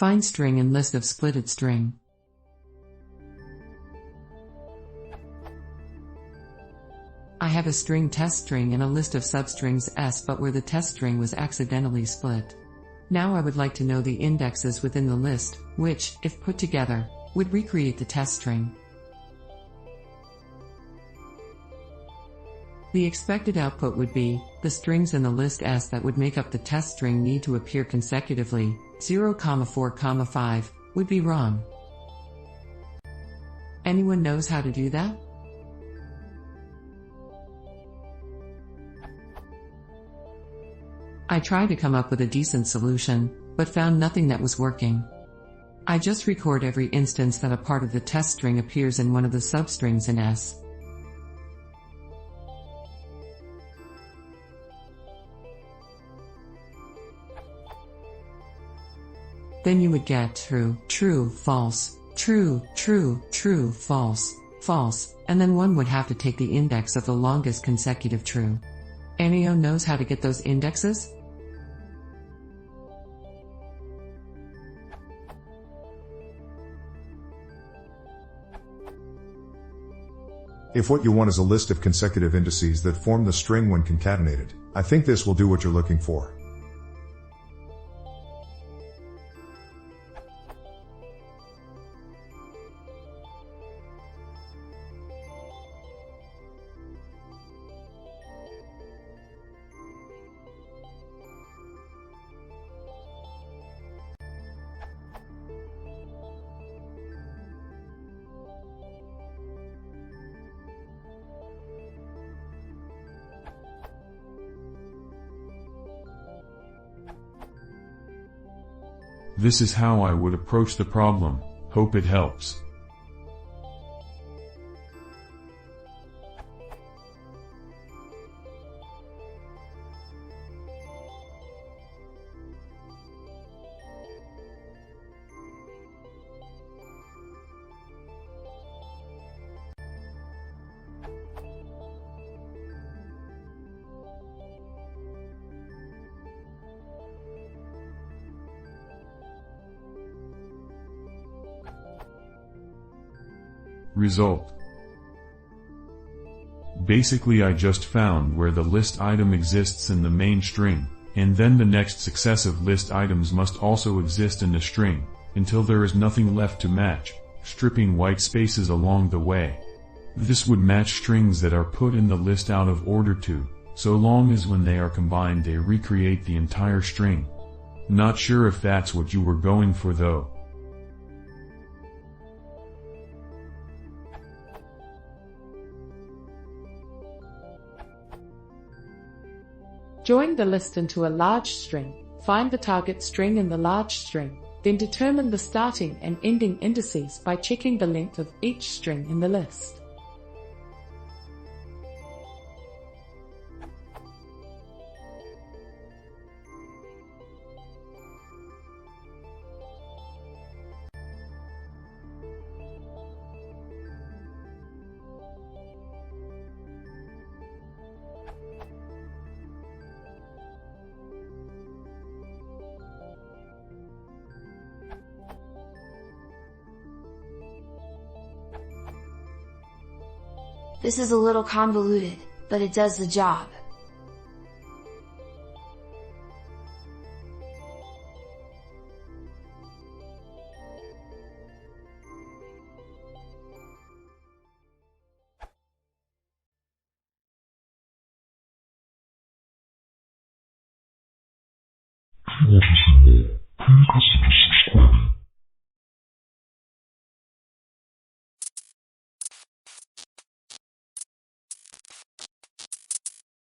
Find string in list of splitted string. I have a string test string and a list of substrings S, but where the test string was accidentally split. Now I would like to know the indexes within the list, which, if put together, would recreate the test string. The expected output would be, the strings in the list S that would make up the test string need to appear consecutively, 0, 4, 5, would be wrong. Anyone knows how to do that? I tried to come up with a decent solution, but found nothing that was working. I just record every instance that a part of the test string appears in one of the substrings in S. Then you would get true, true, false, true, true, true, false, false, and then one would have to take the index of the longest consecutive true. Anyone knows how to get those indexes? If what you want is a list of consecutive indices that form the string when concatenated, I think this will do what you're looking for. This is how I would approach the problem. Hope it helps. Result. Basically, I just found where the list item exists in the main string, and then the next successive list items must also exist in the string, until there is nothing left to match, stripping white spaces along the way. This would match strings that are put in the list out of order too, so long as when they are combined they recreate the entire string. Not sure if that's what you were going for though. Join the list into a large string, find the target string in the large string, then determine the starting and ending indices by checking the length of each string in the list. This is a little convoluted, but it does the job. Please consider subscribing.